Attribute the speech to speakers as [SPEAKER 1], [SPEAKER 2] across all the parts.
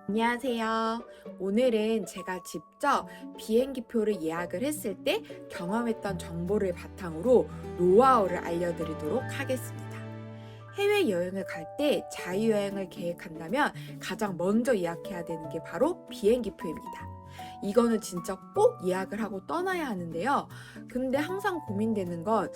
[SPEAKER 1] 안녕하세요. 오늘은 제가 직접 비행기표를 예약을 했을 때 경험했던 정보를 바탕으로 노하우를 알려드리도록 하겠습니다. 해외여행을 갈 때 자유여행을 계획한다면 가장 먼저 예약해야 되는 게 바로 비행기표입니다. 이거는 진짜 꼭 예약을 하고 떠나야 하는데요. 근데 항상 고민되는 건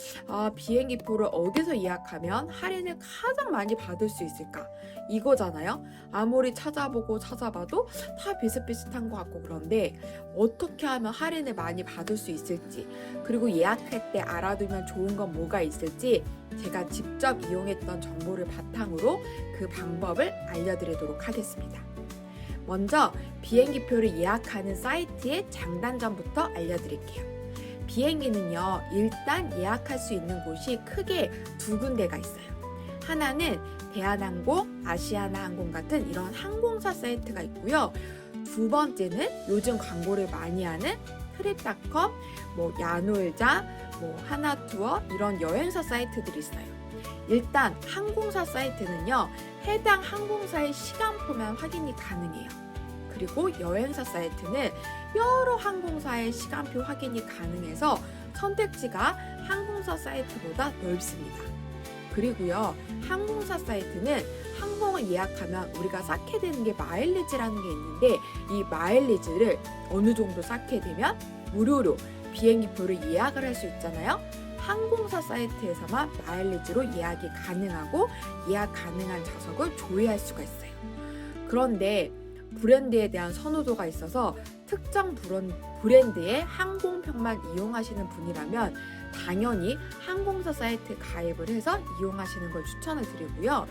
[SPEAKER 1] 비행기표를 어디서 예약하면 할인을 가장 많이 받을 수 있을까? 이거잖아요. 아무리 찾아봐도 다 비슷비슷한 것 같고 그런데 어떻게 하면 할인을 많이 받을 수 있을지 그리고 예약할 때 알아두면 좋은 건 뭐가 있을지 제가 직접 이용했던 정보를 바탕으로 그 방법을 알려드리도록 하겠습니다. 먼저 비행기표를 예약하는 사이트의 장단점부터 알려드릴게요. 비행기는요, 일단 예약할 수 있는 곳이 크게 두 군데가 있어요. 하나는 대한항공, 아시아나항공 같은 이런 항공사 사이트가 있고요. 두 번째는 요즘 광고를 많이 하는 트립닷컴, 야놀자, 하나투어 이런 여행사 사이트들이 있어요. 일단 항공사 사이트는요, 해당 항공사의 시간표만 확인이 가능해요. 그리고 여행사 사이트는 여러 항공사의 시간표 확인이 가능해서 선택지가 항공사 사이트보다 넓습니다. 그리고요, 항공사 사이트는 항공을 예약하면 우리가 쌓게 되는 게 마일리지라는 게 있는데 이 마일리지를 어느 정도 쌓게 되면 무료로 비행기표를 예약을 할 수 있잖아요. 항공사 사이트에서만 마일리지로 예약이 가능하고 예약 가능한 좌석을 조회할 수가 있어요. 그런데 브랜드에 대한 선호도가 있어서 특정 브랜드의 항공편만 이용하시는 분이라면 당연히 항공사 사이트 가입을 해서 이용하시는 걸 추천을 드리고요.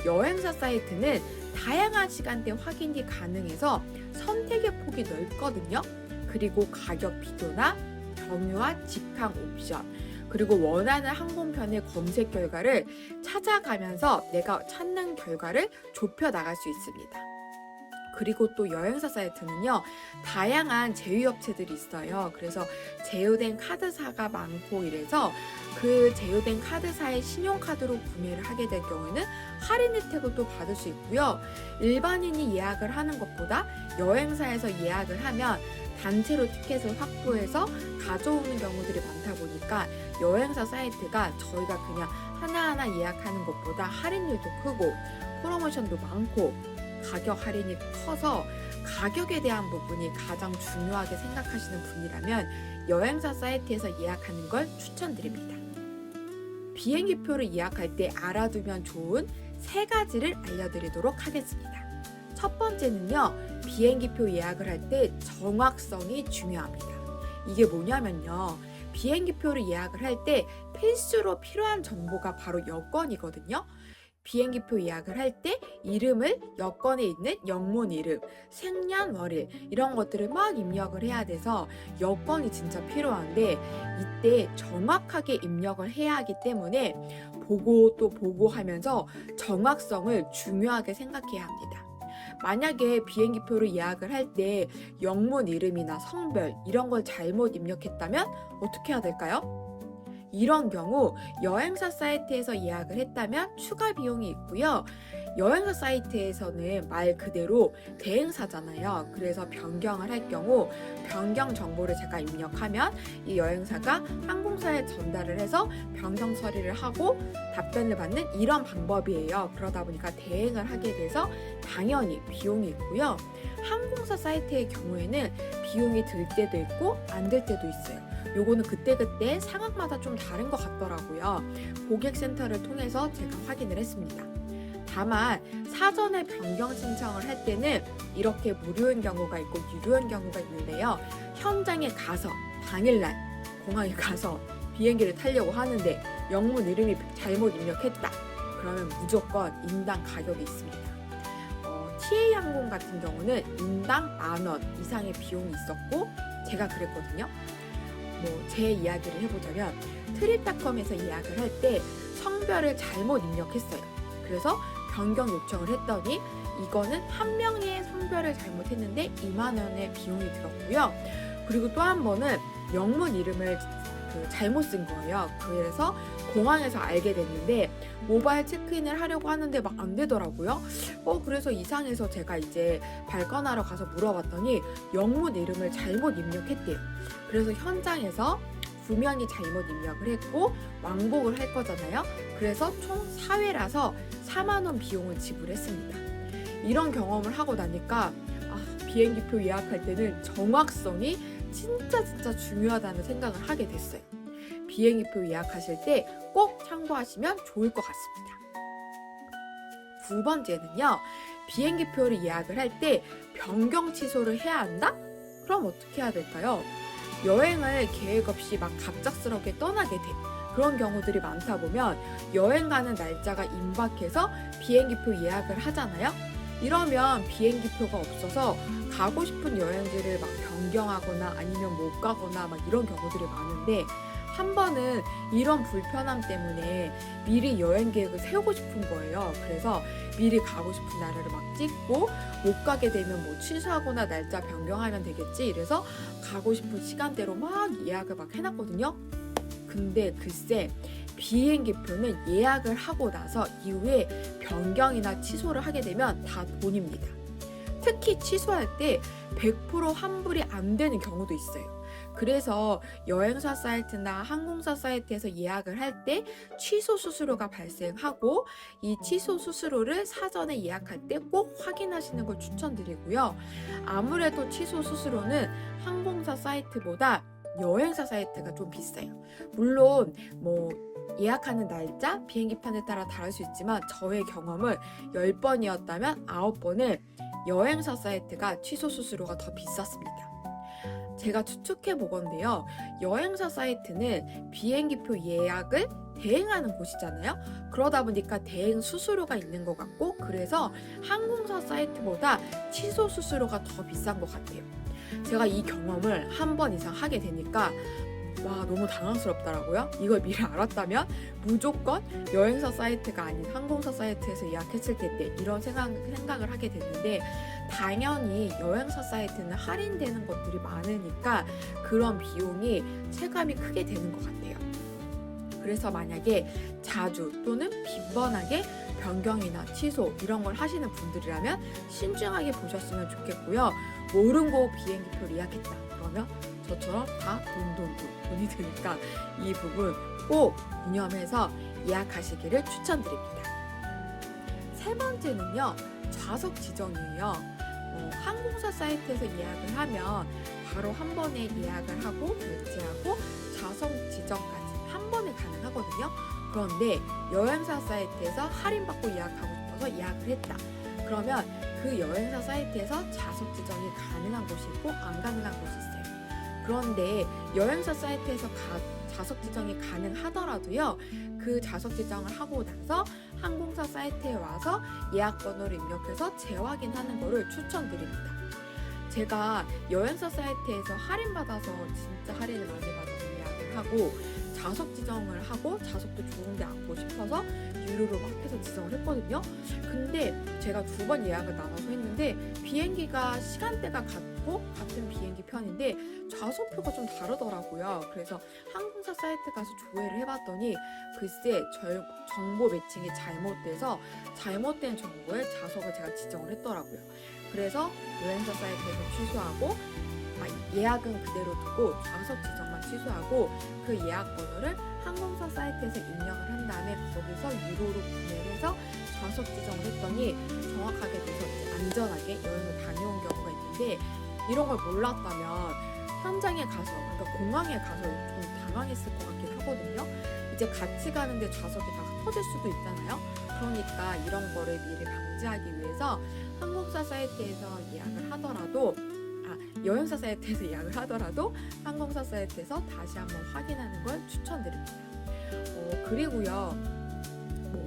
[SPEAKER 1] 여행사 사이트는 다양한 시간대 확인이 가능해서 선택의 폭이 넓거든요. 그리고 가격 비교나 경유와 직항 옵션 그리고 원하는 항공편의 검색 결과를 찾아가면서 내가 찾는 결과를 좁혀 나갈 수 있습니다. 그리고 또 여행사 사이트는요, 다양한 제휴업체들이 있어요. 그래서 제휴된 카드사가 많고 이래서 그 제휴된 카드사의 신용카드로 구매를 하게 될 경우에는 할인 혜택을 또 받을 수 있고요. 일반인이 예약을 하는 것보다 여행사에서 예약을 하면 단체로 티켓을 확보해서 가져오는 경우들이 많다 보니까 여행사 사이트가 저희가 그냥 하나하나 예약하는 것보다 할인율도 크고 프로모션도 많고 가격 할인이 커서 가격에 대한 부분이 가장 중요하게 생각하시는 분이라면 여행사 사이트에서 예약하는 걸 추천드립니다. 비행기표를 예약할 때 알아두면 좋은 세 가지를 알려드리도록 하겠습니다. 첫 번째는요, 비행기표 예약을 할 때 정확성이 중요합니다. 이게 뭐냐면요, 비행기표를 예약을 할 때 필수로 필요한 정보가 바로 여권이거든요. 비행기표 예약을 할 때 이름을 여권에 있는 영문 이름, 생년월일 이런 것들을 막 입력을 해야 돼서 여권이 진짜 필요한데 이때 정확하게 입력을 해야 하기 때문에 보고 또 보고 하면서 정확성을 중요하게 생각해야 합니다. 만약에 비행기표를 예약을 할 때 영문 이름이나 성별 이런 걸 잘못 입력했다면 어떻게 해야 될까요? 이런 경우 여행사 사이트에서 예약을 했다면 추가 비용이 있고요. 여행사 사이트에서는 말 그대로 대행사잖아요. 그래서 변경을 할 경우 변경 정보를 제가 입력하면 이 여행사가 항공사에 전달을 해서 변경 처리를 하고 답변을 받는 이런 방법이에요. 그러다 보니까 대행을 하게 돼서 당연히 비용이 있고요. 항공사 사이트의 경우에는 비용이 들 때도 있고 안 들 때도 있어요. 요거는 그때그때 상황마다 좀 다른 것 같더라고요. 고객센터를 통해서 제가 확인을 했습니다. 다만 사전에 변경 신청을 할 때는 이렇게 무료인 경우가 있고 유료인 경우가 있는데요. 현장에 가서 당일날 공항에 가서 비행기를 타려고 하는데 영문 이름이 잘못 입력했다. 그러면 무조건 인당 가격이 있습니다. TA항공 같은 경우는 인당 10,000원 이상의 비용이 있었고 제가 그랬거든요. 제 이야기를 해보자면 트립닷컴에서 예약을 할 때 성별을 잘못 입력했어요. 그래서 변경 요청을 했더니 이거는 한 명의 성별을 잘못했는데 20,000원의 비용이 들었고요. 그리고 또 한 번은 영문 이름을 잘못 쓴 거예요. 그래서 공항에서 알게 됐는데 모바일 체크인을 하려고 하는데 막 안 되더라고요. 그래서 이상해서 제가 이제 발권하러 가서 물어봤더니 영문 이름을 잘못 입력했대요. 그래서 현장에서 분명히 잘못 입력을 했고 왕복을 할 거잖아요. 그래서 총 4회라서 4만 원 비용을 지불했습니다. 이런 경험을 하고 나니까 비행기표 예약할 때는 정확성이 진짜 중요하다는 생각을 하게 됐어요. 비행기표 예약하실 때 꼭 참고하시면 좋을 것 같습니다. 두 번째는요, 비행기표를 예약을 할 때 변경 취소를 해야 한다? 그럼 어떻게 해야 될까요? 여행을 계획 없이 막 갑작스럽게 떠나게 돼. 그런 경우들이 많다 보면 여행 가는 날짜가 임박해서 비행기표 예약을 하잖아요. 이러면 비행기표가 없어서 가고 싶은 여행지를 막 변경하거나 아니면 못 가거나 막 이런 경우들이 많은데, 한 번은 이런 불편함 때문에 미리 여행 계획을 세우고 싶은 거예요. 그래서 미리 가고 싶은 나라를 막 찍고 못 가게 되면 뭐 취소하거나 날짜 변경하면 되겠지. 이래서 가고 싶은 시간대로 막 예약을 막 해놨거든요. 근데 글쎄, 비행기표는 예약을 하고 나서 이후에 변경이나 취소를 하게 되면 다 돈입니다. 특히 취소할 때 100% 환불이 안 되는 경우도 있어요. 그래서 여행사 사이트나 항공사 사이트에서 예약을 할 때 취소 수수료가 발생하고, 이 취소 수수료를 사전에 예약할 때 꼭 확인하시는 걸 추천드리고요. 아무래도 취소 수수료는 항공사 사이트보다 여행사 사이트가 좀 비싸요. 물론 뭐 예약하는 날짜, 비행기편에 따라 다를 수 있지만 저의 경험을 10번이었다면 9번은 여행사 사이트가 취소 수수료가 더 비쌌습니다. 제가 추측해 보건데요, 여행사 사이트는 비행기표 예약을 대행하는 곳이잖아요. 그러다 보니까 대행 수수료가 있는 것 같고, 그래서 항공사 사이트보다 취소 수수료가 더 비싼 것 같아요. 제가 이 경험을 한 번 이상 하게 되니까 너무 당황스럽더라고요. 이걸 미리 알았다면 무조건 여행사 사이트가 아닌 항공사 사이트에서 예약했을 텐데, 이런 생각을 하게 됐는데, 당연히 여행사 사이트는 할인되는 것들이 많으니까 그런 비용이 체감이 크게 되는 것 같아요. 그래서 만약에 자주 또는 빈번하게 변경이나 취소 이런 걸 하시는 분들이라면 신중하게 보셨으면 좋겠고요. 모르고 비행기표를 예약했다 그러면 저처럼 다 돈이 드니까 이 부분 꼭 유념해서 예약하시기를 추천드립니다. 세 번째는요, 좌석 지정이에요. 항공사 사이트에서 예약을 하면 바로 한 번에 예약을 하고 결제하고 좌석 지정까지 한 번에 가능하거든요. 그런데 여행사 사이트에서 할인받고 예약하고 싶어서 예약을 했다. 그러면 그 여행사 사이트에서 좌석 지정이 가능한 곳이 있고 안 가능한 곳이 있어요. 그런데 여행사 사이트에서 좌석 지정이 가능하더라도요, 그 좌석 지정을 하고 나서 항공사 사이트에 와서 예약 번호를 입력해서 재확인하는 거를 추천드립니다. 제가 여행사 사이트에서 할인받아서 진짜 할인을 많이 받아서 예약을 하고 좌석 지정을 하고 좌석도 좋은데 앉고 싶어서 유료로 막 해서 지정을 했거든요. 근데 제가 2번 예약을 나눠서 했는데 비행기가 시간대가 같고 같은 비행기 편인데 좌석표가 좀 다르더라고요. 그래서 항공사 사이트 가서 조회를 해봤더니 글쎄 정보 매칭이 잘못돼서 잘못된 정보에 좌석을 제가 지정을 했더라고요. 그래서 여행사 사이트에서 취소하고 예약은 그대로 두고 좌석 지정만 취소하고 그 예약 번호를 항공사 사이트에서 입력을 한 다음에 거기서 유료로 구매를 해서 좌석 지정을 했더니 정확하게 돼서 안전하게 여행을 다녀온 경우가 있는데, 이런 걸 몰랐다면 현장에 가서, 그러니까 공항에 가서 좀 당황했을 것 같긴 하거든요. 이제 같이 가는데 좌석이 다 터질 수도 있잖아요. 그러니까 이런 거를 미리 방지하기 위해서 항공사 사이트에서 예약을 하더라도 여행사 사이트에서 예약을 하더라도 항공사 사이트에서 다시 한번 확인하는 걸 추천드립니다. 그리고요,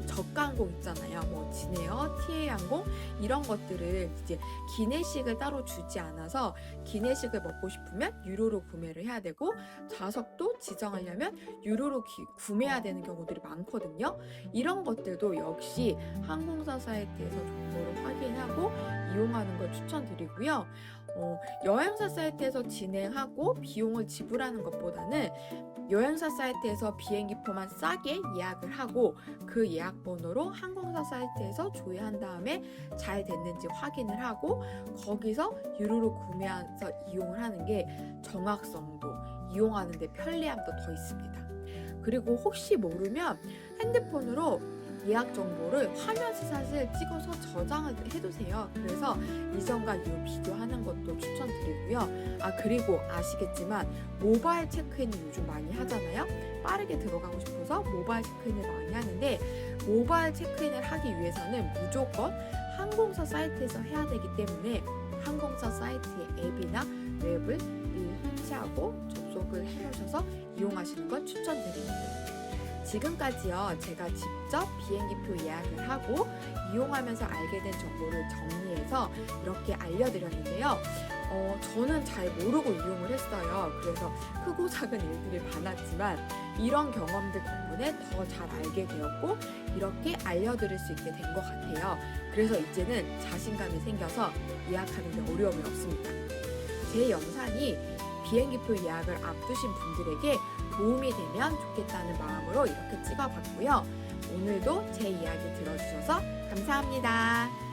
[SPEAKER 1] 저가 항공 있잖아요. 진에어, 티웨이항공 이런 것들을 이제 기내식을 따로 주지 않아서 기내식을 먹고 싶으면 유료로 구매를 해야 되고, 좌석도 지정하려면 유료로 구매해야 되는 경우들이 많거든요. 이런 것들도 역시 항공사 사이트에서 정보를 확인하고 이용하는 걸 추천드리고요. 여행사 사이트에서 진행하고 비용을 지불하는 것보다는 여행사 사이트에서 비행기표만 싸게 예약을 하고 그 예약 번호로 항공사 사이트에서 조회한 다음에 잘 됐는지 확인을 하고 거기서 유료로 구매해서 이용을 하는 게 정확성도 이용하는 데 편리함도 더 있습니다. 그리고 혹시 모르면 핸드폰으로 예약 정보를 화면 스샷을 찍어서 저장을 해두세요. 그래서 이전과 이후 비교하는 것도 추천드리고요. 그리고 아시겠지만 모바일 체크인을 요즘 많이 하잖아요. 빠르게 들어가고 싶어서 모바일 체크인을 많이 하는데 모바일 체크인을 하기 위해서는 무조건 항공사 사이트에서 해야 되기 때문에 항공사 사이트의 앱이나 웹을 미리 설치하고 접속을 해놓으셔서 이용하시는 걸 추천드립니다. 지금까지요, 제가 직접 비행기표 예약을 하고 이용하면서 알게 된 정보를 정리해서 이렇게 알려드렸는데요. 저는 잘 모르고 이용을 했어요. 그래서 크고 작은 일들이 많았지만 이런 경험들 덕분에 더 잘 알게 되었고 이렇게 알려드릴 수 있게 된 것 같아요. 그래서 이제는 자신감이 생겨서 예약하는 데 어려움이 없습니다. 제 영상이 비행기표 예약을 앞두신 분들에게 도움이 되면 좋겠다는 마음으로 이렇게 찍어봤고요. 오늘도 제 이야기 들어주셔서 감사합니다.